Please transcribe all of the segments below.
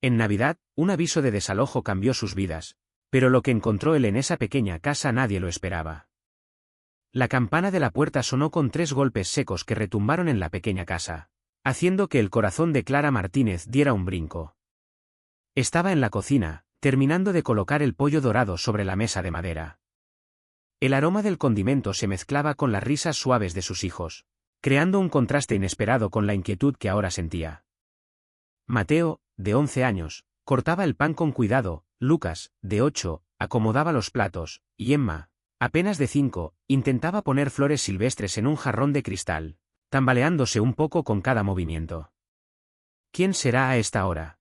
En Navidad, un aviso de desalojo cambió sus vidas, pero lo que encontró él en esa pequeña casa nadie lo esperaba. La campana de la puerta sonó con 3 golpes secos que retumbaron en la pequeña casa, haciendo que el corazón de Clara Martínez diera un brinco. Estaba en la cocina, terminando de colocar el pollo dorado sobre la mesa de madera. El aroma del condimento se mezclaba con las risas suaves de sus hijos, creando un contraste inesperado con la inquietud que ahora sentía. Mateo, de 11 años, cortaba el pan con cuidado, Lucas, de 8, acomodaba los platos, y Emma, apenas de 5, intentaba poner flores silvestres en un jarrón de cristal, tambaleándose un poco con cada movimiento. ¿Quién será a esta hora?,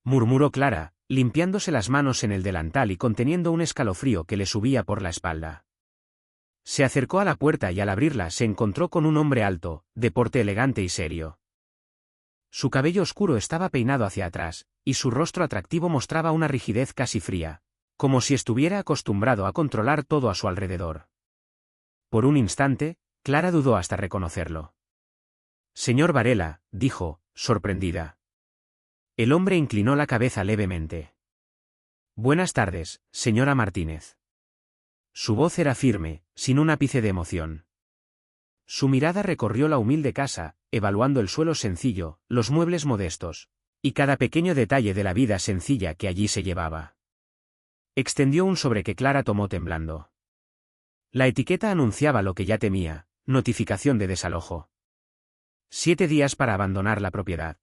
murmuró Clara, limpiándose las manos en el delantal y conteniendo un escalofrío que le subía por la espalda. Se acercó a la puerta y al abrirla se encontró con un hombre alto, de porte elegante y serio. Su cabello oscuro estaba peinado hacia atrás, y su rostro atractivo mostraba una rigidez casi fría, como si estuviera acostumbrado a controlar todo a su alrededor. Por un instante, Clara dudó hasta reconocerlo. «Señor Varela», dijo, sorprendida. El hombre inclinó la cabeza levemente. «Buenas tardes, señora Martínez». Su voz era firme, sin un ápice de emoción. Su mirada recorrió la humilde casa, evaluando el suelo sencillo, los muebles modestos, y cada pequeño detalle de la vida sencilla que allí se llevaba. Extendió un sobre que Clara tomó temblando. La etiqueta anunciaba lo que ya temía: notificación de desalojo. 7 días para abandonar la propiedad.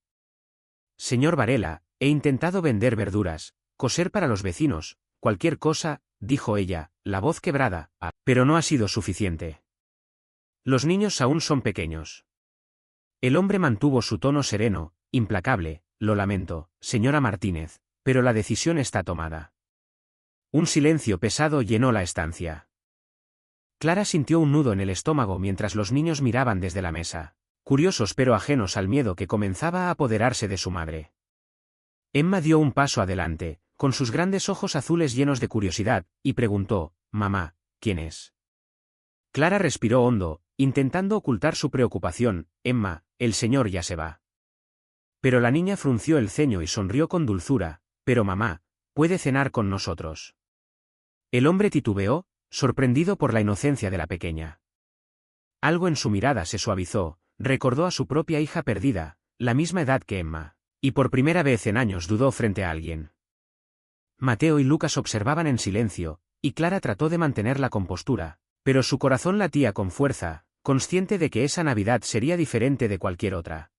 «Señor Varela, he intentado vender verduras, coser para los vecinos, cualquier cosa», dijo ella, la voz quebrada, «pero no ha sido suficiente. Los niños aún son pequeños». El hombre mantuvo su tono sereno, implacable. «Lo lamento, señora Martínez, pero la decisión está tomada». Un silencio pesado llenó la estancia. Clara sintió un nudo en el estómago mientras los niños miraban desde la mesa, curiosos pero ajenos al miedo que comenzaba a apoderarse de su madre. Emma dio un paso adelante, con sus grandes ojos azules llenos de curiosidad, y preguntó: «Mamá, ¿quién es?». Clara respiró hondo, intentando ocultar su preocupación. «Emma, el señor ya se va». Pero la niña frunció el ceño y sonrió con dulzura. «Pero mamá, puede cenar con nosotros». El hombre titubeó, sorprendido por la inocencia de la pequeña. Algo en su mirada se suavizó, recordó a su propia hija perdida, la misma edad que Emma, y por primera vez en años dudó frente a alguien. Mateo y Lucas observaban en silencio, y Clara trató de mantener la compostura, pero su corazón latía con fuerza, consciente de que esa Navidad sería diferente de cualquier otra.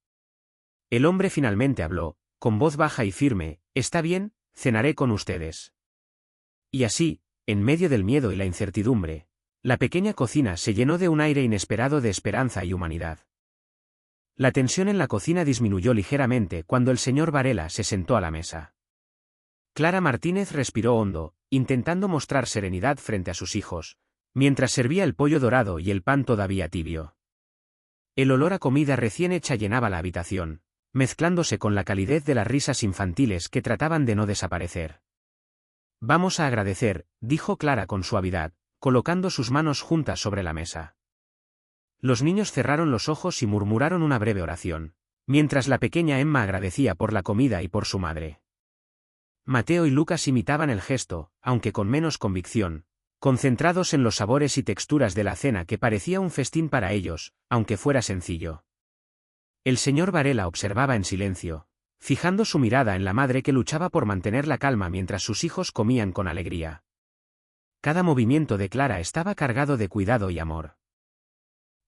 El hombre finalmente habló, con voz baja y firme: «Está bien, cenaré con ustedes». Y así, en medio del miedo y la incertidumbre, la pequeña cocina se llenó de un aire inesperado de esperanza y humanidad. La tensión en la cocina disminuyó ligeramente cuando el señor Varela se sentó a la mesa. Clara Martínez respiró hondo, intentando mostrar serenidad frente a sus hijos, mientras servía el pollo dorado y el pan todavía tibio. El olor a comida recién hecha llenaba la habitación, mezclándose con la calidez de las risas infantiles que trataban de no desaparecer. «Vamos a agradecer», dijo Clara con suavidad, colocando sus manos juntas sobre la mesa. Los niños cerraron los ojos y murmuraron una breve oración, mientras la pequeña Emma agradecía por la comida y por su madre. Mateo y Lucas imitaban el gesto, aunque con menos convicción, concentrados en los sabores y texturas de la cena que parecía un festín para ellos, aunque fuera sencillo. El señor Varela observaba en silencio, fijando su mirada en la madre que luchaba por mantener la calma mientras sus hijos comían con alegría. Cada movimiento de Clara estaba cargado de cuidado y amor.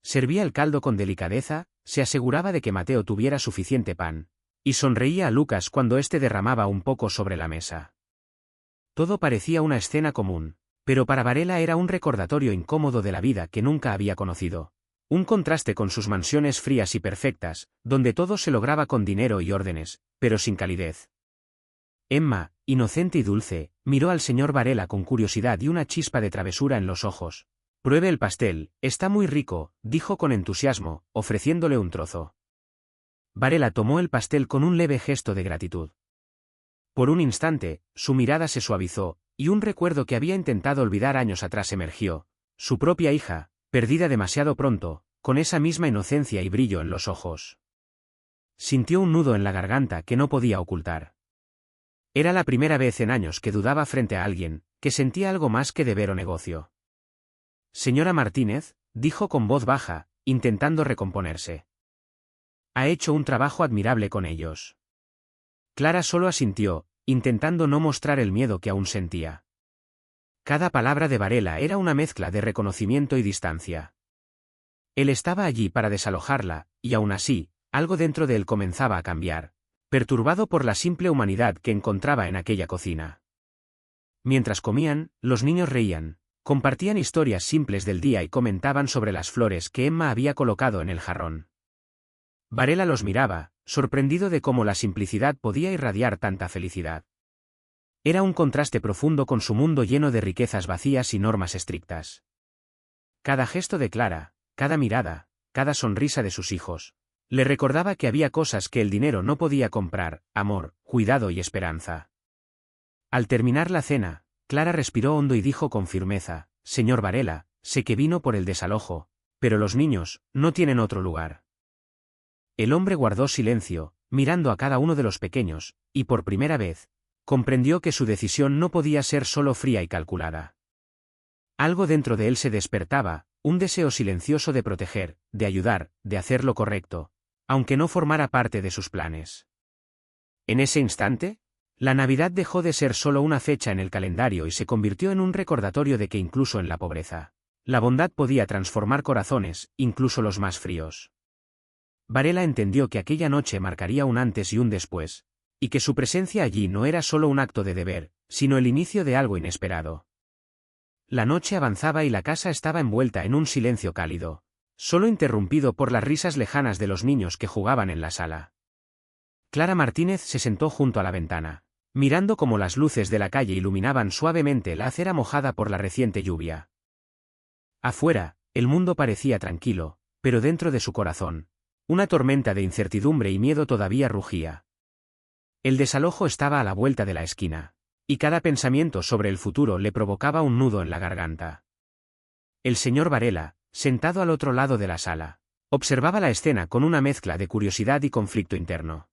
Servía el caldo con delicadeza, se aseguraba de que Mateo tuviera suficiente pan, y sonreía a Lucas cuando éste derramaba un poco sobre la mesa. Todo parecía una escena común, pero para Varela era un recordatorio incómodo de la vida que nunca había conocido. Un contraste con sus mansiones frías y perfectas, donde todo se lograba con dinero y órdenes, pero sin calidez. Emma, inocente y dulce, miró al señor Varela con curiosidad y una chispa de travesura en los ojos. «Pruebe el pastel, está muy rico», dijo con entusiasmo, ofreciéndole un trozo. Varela tomó el pastel con un leve gesto de gratitud. Por un instante, su mirada se suavizó, y un recuerdo que había intentado olvidar años atrás emergió: su propia hija, perdida demasiado pronto, con esa misma inocencia y brillo en los ojos. Sintió un nudo en la garganta que no podía ocultar. Era la primera vez en años que dudaba frente a alguien, que sentía algo más que deber o negocio. Señora Martínez, dijo con voz baja, intentando recomponerse. Ha hecho un trabajo admirable con ellos. Clara solo asintió, intentando no mostrar el miedo que aún sentía. Cada palabra de Varela era una mezcla de reconocimiento y distancia. Él estaba allí para desalojarla, y aún así, algo dentro de él comenzaba a cambiar, perturbado por la simple humanidad que encontraba en aquella cocina. Mientras comían, los niños reían, compartían historias simples del día y comentaban sobre las flores que Emma había colocado en el jarrón. Varela los miraba, sorprendido de cómo la simplicidad podía irradiar tanta felicidad. Era un contraste profundo con su mundo lleno de riquezas vacías y normas estrictas. Cada gesto de Clara, cada mirada, cada sonrisa de sus hijos, le recordaba que había cosas que el dinero no podía comprar: amor, cuidado y esperanza. Al terminar la cena, Clara respiró hondo y dijo con firmeza: Señor Varela, sé que vino por el desalojo, pero los niños no tienen otro lugar. El hombre guardó silencio, mirando a cada uno de los pequeños, y por primera vez, comprendió que su decisión no podía ser solo fría y calculada. Algo dentro de él se despertaba, un deseo silencioso de proteger, de ayudar, de hacer lo correcto, aunque no formara parte de sus planes. En ese instante, la Navidad dejó de ser solo una fecha en el calendario y se convirtió en un recordatorio de que incluso en la pobreza, la bondad podía transformar corazones, incluso los más fríos. Varela entendió que aquella noche marcaría un antes y un después, y que su presencia allí no era solo un acto de deber, sino el inicio de algo inesperado. La noche avanzaba y la casa estaba envuelta en un silencio cálido, solo interrumpido por las risas lejanas de los niños que jugaban en la sala. Clara Martínez se sentó junto a la ventana, mirando cómo las luces de la calle iluminaban suavemente la acera mojada por la reciente lluvia. Afuera, el mundo parecía tranquilo, pero dentro de su corazón, una tormenta de incertidumbre y miedo todavía rugía. El desalojo estaba a la vuelta de la esquina, y cada pensamiento sobre el futuro le provocaba un nudo en la garganta. El señor Varela, sentado al otro lado de la sala, observaba la escena con una mezcla de curiosidad y conflicto interno.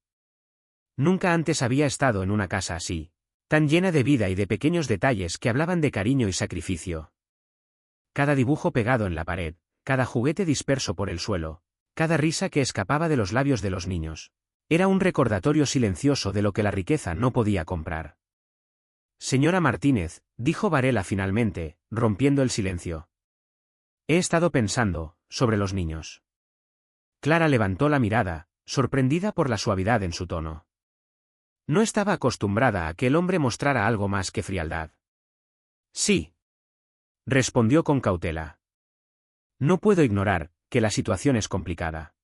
Nunca antes había estado en una casa así, tan llena de vida y de pequeños detalles que hablaban de cariño y sacrificio. Cada dibujo pegado en la pared, cada juguete disperso por el suelo, cada risa que escapaba de los labios de los niños, era un recordatorio silencioso de lo que la riqueza no podía comprar. Señora Martínez, dijo Varela finalmente, rompiendo el silencio. He estado pensando sobre los niños. Clara levantó la mirada, sorprendida por la suavidad en su tono. No estaba acostumbrada a que el hombre mostrara algo más que frialdad. Sí, respondió con cautela. No puedo ignorar que la situación es complicada.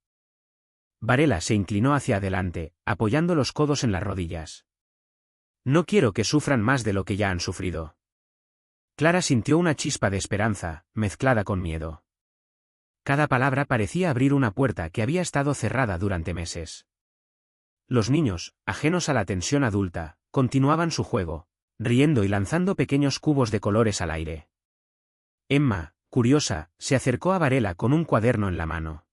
Varela se inclinó hacia adelante, apoyando los codos en las rodillas. No quiero que sufran más de lo que ya han sufrido. Clara sintió una chispa de esperanza, mezclada con miedo. Cada palabra parecía abrir una puerta que había estado cerrada durante meses. Los niños, ajenos a la tensión adulta, continuaban su juego, riendo y lanzando pequeños cubos de colores al aire. Emma, curiosa, se acercó a Varela con un cuaderno en la mano.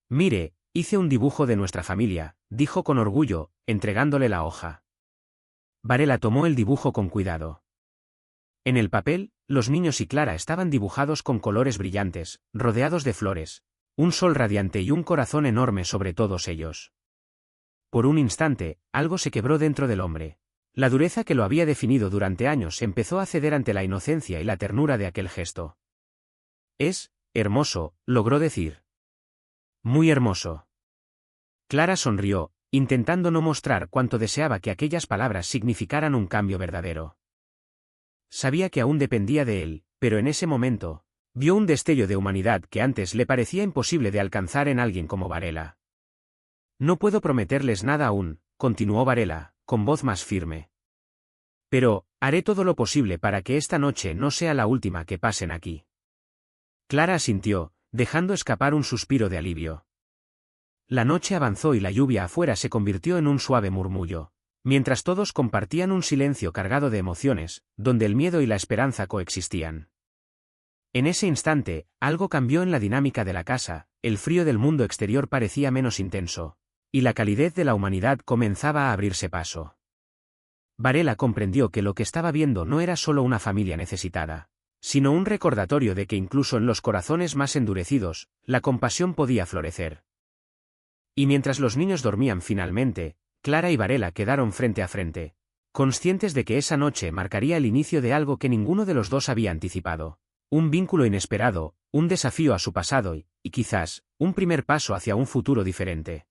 Mire, hice un dibujo de nuestra familia, dijo con orgullo, entregándole la hoja. Varela tomó el dibujo con cuidado. En el papel, los niños y Clara estaban dibujados con colores brillantes, rodeados de flores, un sol radiante y un corazón enorme sobre todos ellos. Por un instante, algo se quebró dentro del hombre. La dureza que lo había definido durante años empezó a ceder ante la inocencia y la ternura de aquel gesto. Es hermoso, logró decir. Muy hermoso. Clara sonrió, intentando no mostrar cuánto deseaba que aquellas palabras significaran un cambio verdadero. Sabía que aún dependía de él, pero en ese momento, vio un destello de humanidad que antes le parecía imposible de alcanzar en alguien como Varela. No puedo prometerles nada aún, continuó Varela, con voz más firme. Pero, haré todo lo posible para que esta noche no sea la última que pasen aquí. Clara asintió, dejando escapar un suspiro de alivio. La noche avanzó y la lluvia afuera se convirtió en un suave murmullo, mientras todos compartían un silencio cargado de emociones, donde el miedo y la esperanza coexistían. En ese instante, algo cambió en la dinámica de la casa, el frío del mundo exterior parecía menos intenso, y la calidez de la humanidad comenzaba a abrirse paso. Varela comprendió que lo que estaba viendo no era solo una familia necesitada, sino un recordatorio de que incluso en los corazones más endurecidos, la compasión podía florecer. Y mientras los niños dormían finalmente, Clara y Varela quedaron frente a frente, conscientes de que esa noche marcaría el inicio de algo que ninguno de los dos había anticipado. Un vínculo inesperado, un desafío a su pasado y quizás, un primer paso hacia un futuro diferente.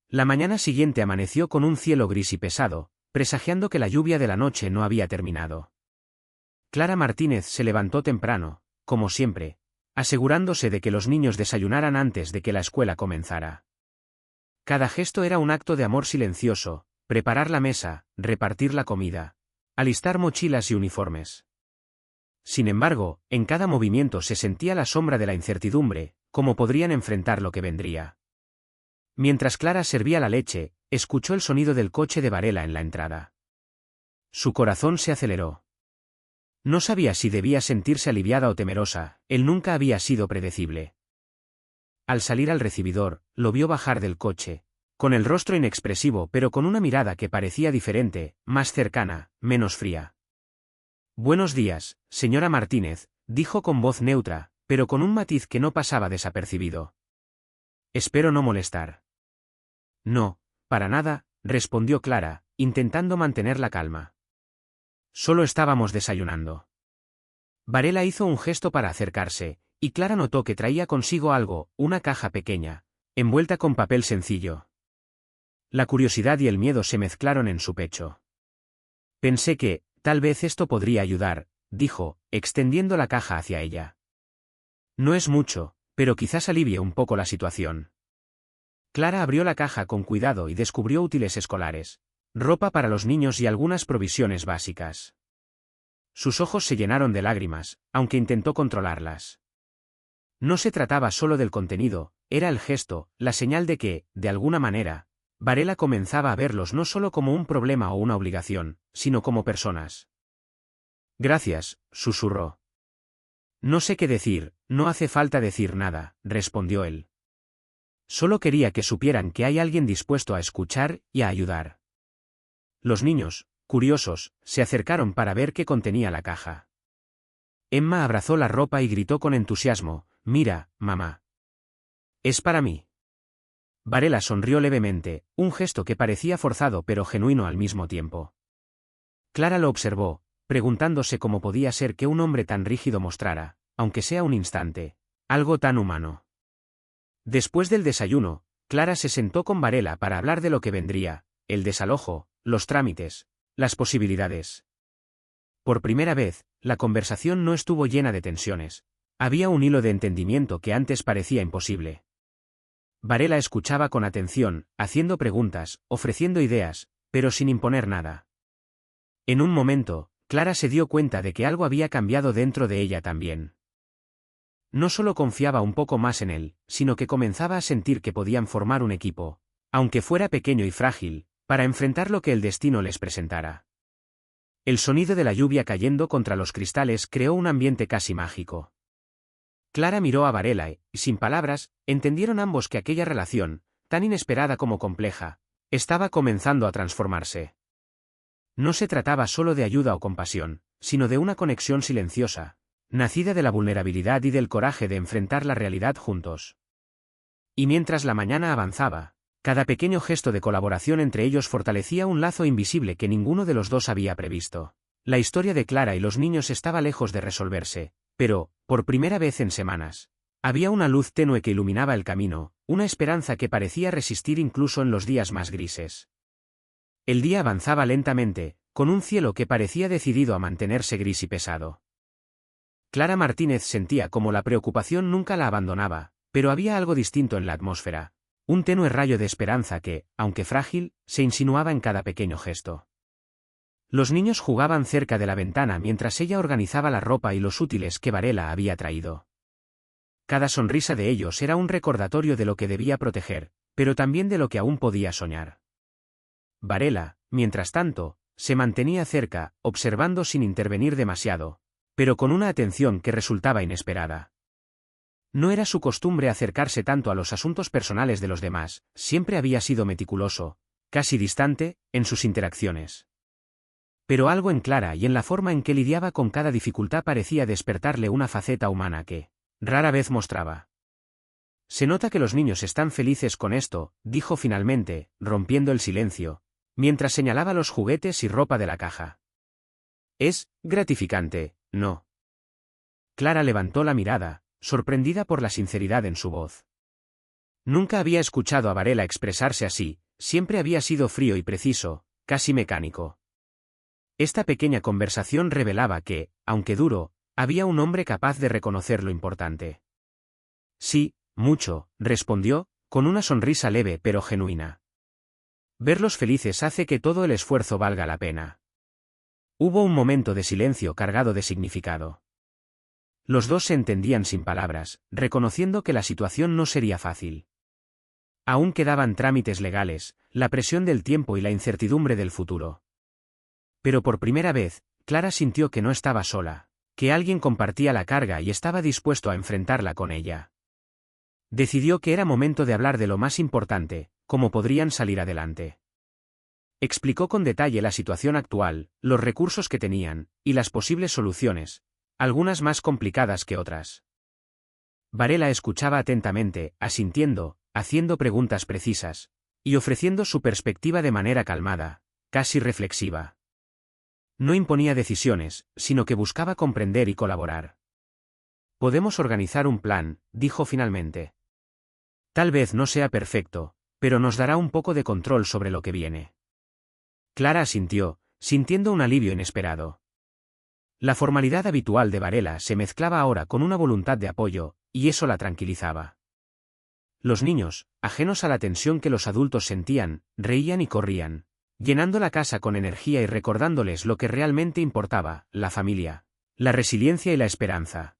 La mañana siguiente amaneció con un cielo gris y pesado, presagiando que la lluvia de la noche no había terminado. Clara Martínez se levantó temprano, como siempre, asegurándose de que los niños desayunaran antes de que la escuela comenzara. Cada gesto era un acto de amor silencioso: preparar la mesa, repartir la comida, alistar mochilas y uniformes. Sin embargo, en cada movimiento se sentía la sombra de la incertidumbre: cómo podrían enfrentar lo que vendría. Mientras Clara servía la leche, escuchó el sonido del coche de Varela en la entrada. Su corazón se aceleró. No sabía si debía sentirse aliviada o temerosa, él nunca había sido predecible. Al salir al recibidor, lo vio bajar del coche, con el rostro inexpresivo pero con una mirada que parecía diferente, más cercana, menos fría. «Buenos días, señora Martínez», dijo con voz neutra, pero con un matiz que no pasaba desapercibido. «Espero no molestar». «No, para nada», respondió Clara, intentando mantener la calma. «Solo estábamos desayunando». Varela hizo un gesto para acercarse, y Clara notó que traía consigo algo, una caja pequeña, envuelta con papel sencillo. La curiosidad y el miedo se mezclaron en su pecho. «Pensé que, tal vez esto podría ayudar», dijo, extendiendo la caja hacia ella. «No es mucho, pero quizás alivie un poco la situación». Clara abrió la caja con cuidado y descubrió útiles escolares, ropa para los niños y algunas provisiones básicas. Sus ojos se llenaron de lágrimas, aunque intentó controlarlas. No se trataba solo del contenido, era el gesto, la señal de que, de alguna manera, Varela comenzaba a verlos no solo como un problema o una obligación, sino como personas. «Gracias», susurró. «No sé qué decir, no hace falta decir nada», respondió él. «Solo quería que supieran que hay alguien dispuesto a escuchar y a ayudar». Los niños, curiosos, se acercaron para ver qué contenía la caja. Emma abrazó la ropa y gritó con entusiasmo: «Mira, mamá. Es para mí». Varela sonrió levemente, un gesto que parecía forzado pero genuino al mismo tiempo. Clara lo observó, preguntándose cómo podía ser que un hombre tan rígido mostrara, aunque sea un instante, algo tan humano. Después del desayuno, Clara se sentó con Varela para hablar de lo que vendría: el desalojo, los trámites, las posibilidades. Por primera vez, la conversación no estuvo llena de tensiones. Había un hilo de entendimiento que antes parecía imposible. Varela escuchaba con atención, haciendo preguntas, ofreciendo ideas, pero sin imponer nada. En un momento, Clara se dio cuenta de que algo había cambiado dentro de ella también. No solo confiaba un poco más en él, sino que comenzaba a sentir que podían formar un equipo, aunque fuera pequeño y frágil, para enfrentar lo que el destino les presentara. El sonido de la lluvia cayendo contra los cristales creó un ambiente casi mágico. Clara miró a Varela y, sin palabras, entendieron ambos que aquella relación, tan inesperada como compleja, estaba comenzando a transformarse. No se trataba solo de ayuda o compasión, sino de una conexión silenciosa, nacida de la vulnerabilidad y del coraje de enfrentar la realidad juntos. Y mientras la mañana avanzaba, cada pequeño gesto de colaboración entre ellos fortalecía un lazo invisible que ninguno de los dos había previsto. La historia de Clara y los niños estaba lejos de resolverse, pero, por primera vez en semanas, había una luz tenue que iluminaba el camino, una esperanza que parecía resistir incluso en los días más grises. El día avanzaba lentamente, con un cielo que parecía decidido a mantenerse gris y pesado. Clara Martínez sentía como la preocupación nunca la abandonaba, pero había algo distinto en la atmósfera, un tenue rayo de esperanza que, aunque frágil, se insinuaba en cada pequeño gesto. Los niños jugaban cerca de la ventana mientras ella organizaba la ropa y los útiles que Varela había traído. Cada sonrisa de ellos era un recordatorio de lo que debía proteger, pero también de lo que aún podía soñar. Varela, mientras tanto, se mantenía cerca, observando sin intervenir demasiado, pero con una atención que resultaba inesperada. No era su costumbre acercarse tanto a los asuntos personales de los demás, siempre había sido meticuloso, casi distante, en sus interacciones. Pero algo en Clara y en la forma en que lidiaba con cada dificultad parecía despertarle una faceta humana que rara vez mostraba. Se nota que los niños están felices con esto, dijo finalmente, rompiendo el silencio, mientras señalaba los juguetes y ropa de la caja. Es gratificante, ¿no? Clara levantó la mirada, sorprendida por la sinceridad en su voz. Nunca había escuchado a Varela expresarse así, siempre había sido frío y preciso, casi mecánico. Esta pequeña conversación revelaba que, aunque duro, había un hombre capaz de reconocer lo importante. Sí, mucho, respondió, con una sonrisa leve pero genuina. Verlos felices hace que todo el esfuerzo valga la pena. Hubo un momento de silencio cargado de significado. Los dos se entendían sin palabras, reconociendo que la situación no sería fácil. Aún quedaban trámites legales, la presión del tiempo y la incertidumbre del futuro. Pero por primera vez, Clara sintió que no estaba sola, que alguien compartía la carga y estaba dispuesto a enfrentarla con ella. Decidió que era momento de hablar de lo más importante, cómo podrían salir adelante. Explicó con detalle la situación actual, los recursos que tenían, y las posibles soluciones, algunas más complicadas que otras. Varela escuchaba atentamente, asintiendo, haciendo preguntas precisas, y ofreciendo su perspectiva de manera calmada, casi reflexiva. No imponía decisiones, sino que buscaba comprender y colaborar. Podemos organizar un plan, dijo finalmente. Tal vez no sea perfecto, pero nos dará un poco de control sobre lo que viene. Clara asintió, sintiendo un alivio inesperado. La formalidad habitual de Varela se mezclaba ahora con una voluntad de apoyo, y eso la tranquilizaba. Los niños, ajenos a la tensión que los adultos sentían, reían y corrían, llenando la casa con energía y recordándoles lo que realmente importaba, la familia, la resiliencia y la esperanza.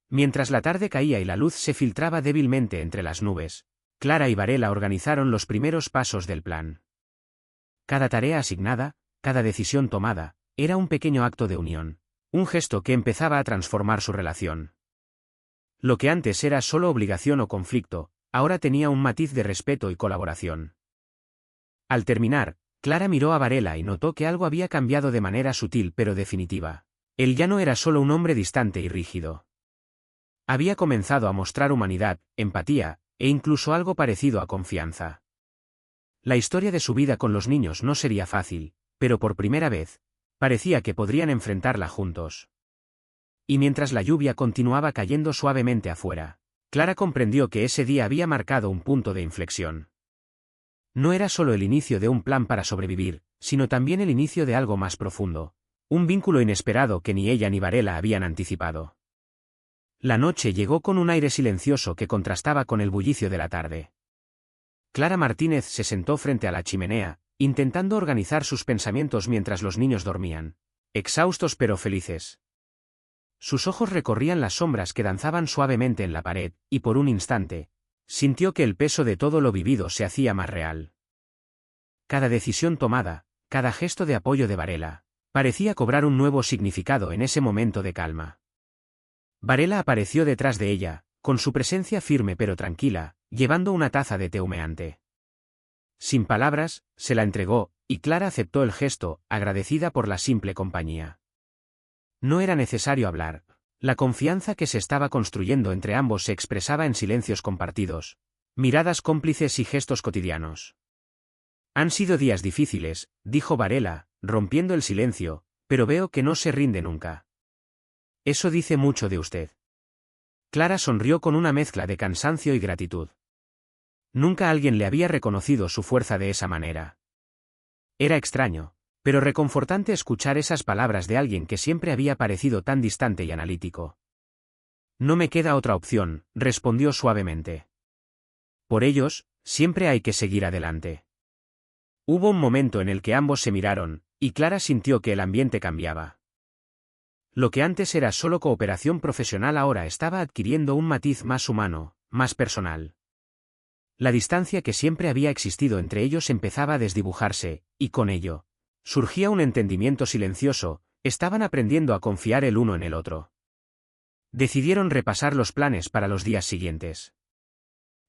Mientras la tarde caía y la luz se filtraba débilmente entre las nubes, Clara y Varela organizaron los primeros pasos del plan. Cada tarea asignada, cada decisión tomada, era un pequeño acto de unión, un gesto que empezaba a transformar su relación. Lo que antes era solo obligación o conflicto, ahora tenía un matiz de respeto y colaboración. Al terminar, Clara miró a Varela y notó que algo había cambiado de manera sutil pero definitiva. Él ya no era solo un hombre distante y rígido. Había comenzado a mostrar humanidad, empatía, e incluso algo parecido a confianza. La historia de su vida con los niños no sería fácil, pero por primera vez, parecía que podrían enfrentarla juntos. Y mientras la lluvia continuaba cayendo suavemente afuera, Clara comprendió que ese día había marcado un punto de inflexión. No era solo el inicio de un plan para sobrevivir, sino también el inicio de algo más profundo, un vínculo inesperado que ni ella ni Varela habían anticipado. La noche llegó con un aire silencioso que contrastaba con el bullicio de la tarde. Clara Martínez se sentó frente a la chimenea, intentando organizar sus pensamientos mientras los niños dormían, exhaustos pero felices. Sus ojos recorrían las sombras que danzaban suavemente en la pared, y por un instante, sintió que el peso de todo lo vivido se hacía más real. Cada decisión tomada, cada gesto de apoyo de Varela, parecía cobrar un nuevo significado en ese momento de calma. Varela apareció detrás de ella, con su presencia firme pero tranquila, llevando una taza de té humeante. Sin palabras, se la entregó, y Clara aceptó el gesto, agradecida por la simple compañía. No era necesario hablar. La confianza que se estaba construyendo entre ambos se expresaba en silencios compartidos, miradas cómplices y gestos cotidianos. Han sido días difíciles, dijo Varela, rompiendo el silencio, pero veo que no se rinde nunca. Eso dice mucho de usted. Clara sonrió con una mezcla de cansancio y gratitud. Nunca alguien le había reconocido su fuerza de esa manera. Era extraño, pero reconfortante escuchar esas palabras de alguien que siempre había parecido tan distante y analítico. No me queda otra opción, respondió suavemente. Por ellos, siempre hay que seguir adelante. Hubo un momento en el que ambos se miraron, y Clara sintió que el ambiente cambiaba. Lo que antes era solo cooperación profesional ahora estaba adquiriendo un matiz más humano, más personal. La distancia que siempre había existido entre ellos empezaba a desdibujarse, y con ello, surgía un entendimiento silencioso, estaban aprendiendo a confiar el uno en el otro. Decidieron repasar los planes para los días siguientes.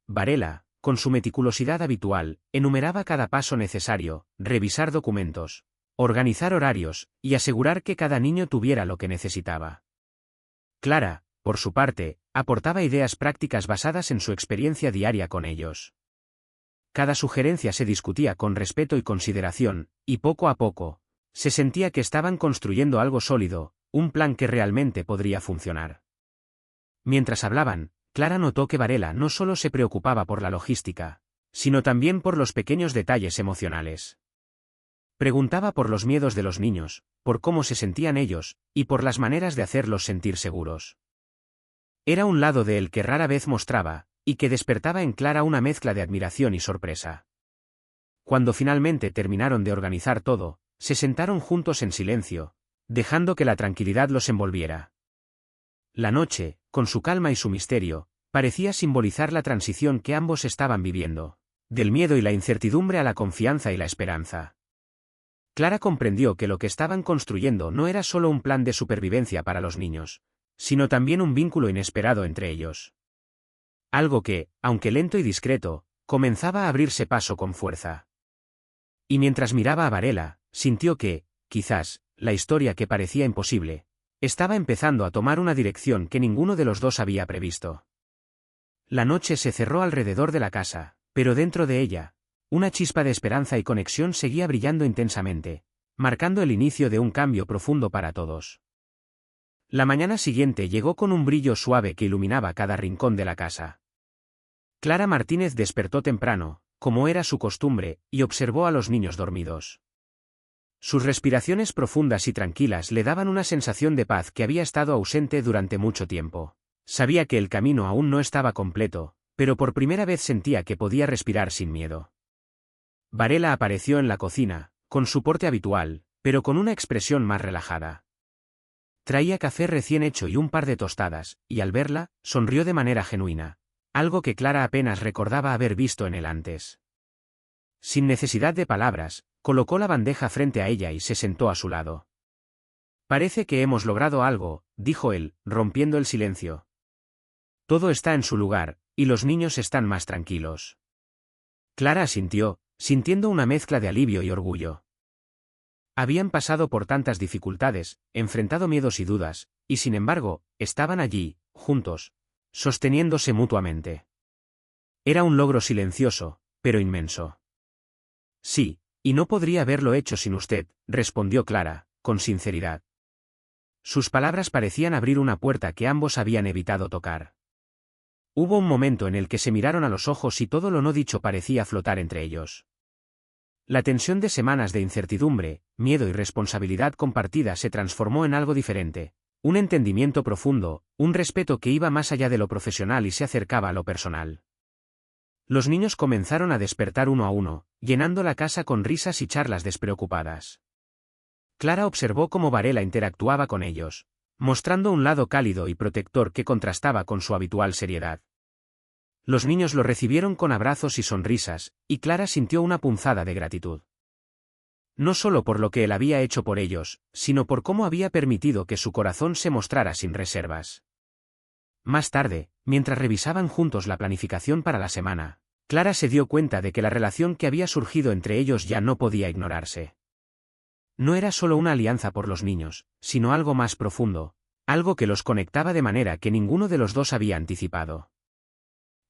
Varela, con su meticulosidad habitual, enumeraba cada paso necesario, revisar documentos, organizar horarios, y asegurar que cada niño tuviera lo que necesitaba. Clara, por su parte, aportaba ideas prácticas basadas en su experiencia diaria con ellos. Cada sugerencia se discutía con respeto y consideración, y poco a poco, se sentía que estaban construyendo algo sólido, un plan que realmente podría funcionar. Mientras hablaban, Clara notó que Varela no solo se preocupaba por la logística, sino también por los pequeños detalles emocionales. Preguntaba por los miedos de los niños, por cómo se sentían ellos, y por las maneras de hacerlos sentir seguros. Era un lado de él que rara vez mostraba, y que despertaba en Clara una mezcla de admiración y sorpresa. Cuando finalmente terminaron de organizar todo, se sentaron juntos en silencio, dejando que la tranquilidad los envolviera. La noche, con su calma y su misterio, parecía simbolizar la transición que ambos estaban viviendo, del miedo y la incertidumbre a la confianza y la esperanza. Clara comprendió que lo que estaban construyendo no era solo un plan de supervivencia para los niños, sino también un vínculo inesperado entre ellos. Algo que, aunque lento y discreto, comenzaba a abrirse paso con fuerza. Y mientras miraba a Varela, sintió que, quizás, la historia que parecía imposible, estaba empezando a tomar una dirección que ninguno de los dos había previsto. La noche se cerró alrededor de la casa, pero dentro de ella, una chispa de esperanza y conexión seguía brillando intensamente, marcando el inicio de un cambio profundo para todos. La mañana siguiente llegó con un brillo suave que iluminaba cada rincón de la casa. Clara Martínez despertó temprano, como era su costumbre, y observó a los niños dormidos. Sus respiraciones profundas y tranquilas le daban una sensación de paz que había estado ausente durante mucho tiempo. Sabía que el camino aún no estaba completo, pero por primera vez sentía que podía respirar sin miedo. Varela apareció en la cocina, con su porte habitual, pero con una expresión más relajada. Traía café recién hecho y un par de tostadas, y al verla, sonrió de manera genuina, algo que Clara apenas recordaba haber visto en él antes. Sin necesidad de palabras, colocó la bandeja frente a ella y se sentó a su lado. «Parece que hemos logrado algo», dijo él, rompiendo el silencio. «Todo está en su lugar, y los niños están más tranquilos». Clara asintió, sintiendo una mezcla de alivio y orgullo. Habían pasado por tantas dificultades, enfrentado miedos y dudas, y sin embargo, estaban allí, juntos, sosteniéndose mutuamente. Era un logro silencioso, pero inmenso. «Sí, y no podría haberlo hecho sin usted», respondió Clara, con sinceridad. Sus palabras parecían abrir una puerta que ambos habían evitado tocar. Hubo un momento en el que se miraron a los ojos y todo lo no dicho parecía flotar entre ellos. La tensión de semanas de incertidumbre, miedo y responsabilidad compartida se transformó en algo diferente, un entendimiento profundo, un respeto que iba más allá de lo profesional y se acercaba a lo personal. Los niños comenzaron a despertar uno a uno, llenando la casa con risas y charlas despreocupadas. Clara observó cómo Varela interactuaba con ellos, mostrando un lado cálido y protector que contrastaba con su habitual seriedad. Los niños lo recibieron con abrazos y sonrisas, y Clara sintió una punzada de gratitud. No solo por lo que él había hecho por ellos, sino por cómo había permitido que su corazón se mostrara sin reservas. Más tarde, mientras revisaban juntos la planificación para la semana, Clara se dio cuenta de que la relación que había surgido entre ellos ya no podía ignorarse. No era solo una alianza por los niños, sino algo más profundo, algo que los conectaba de manera que ninguno de los dos había anticipado.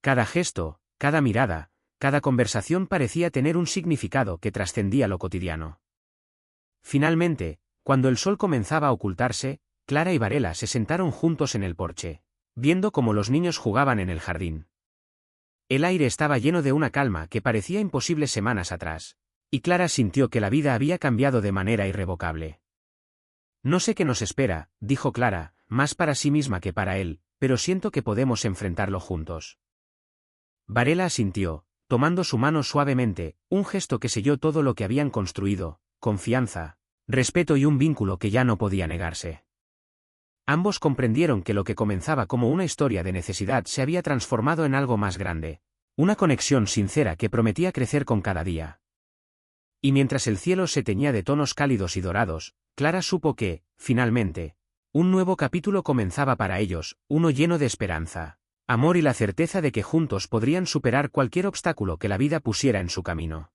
Cada gesto, cada mirada, cada conversación parecía tener un significado que trascendía lo cotidiano. Finalmente, cuando el sol comenzaba a ocultarse, Clara y Varela se sentaron juntos en el porche, viendo cómo los niños jugaban en el jardín. El aire estaba lleno de una calma que parecía imposible semanas atrás, y Clara sintió que la vida había cambiado de manera irrevocable. «No sé qué nos espera», dijo Clara, más para sí misma que para él, «pero siento que podemos enfrentarlo juntos». Varela asintió, tomando su mano suavemente, un gesto que selló todo lo que habían construido, confianza, respeto y un vínculo que ya no podía negarse. Ambos comprendieron que lo que comenzaba como una historia de necesidad se había transformado en algo más grande, una conexión sincera que prometía crecer con cada día. Y mientras el cielo se teñía de tonos cálidos y dorados, Clara supo que, finalmente, un nuevo capítulo comenzaba para ellos, uno lleno de esperanza, amor y la certeza de que juntos podrían superar cualquier obstáculo que la vida pusiera en su camino.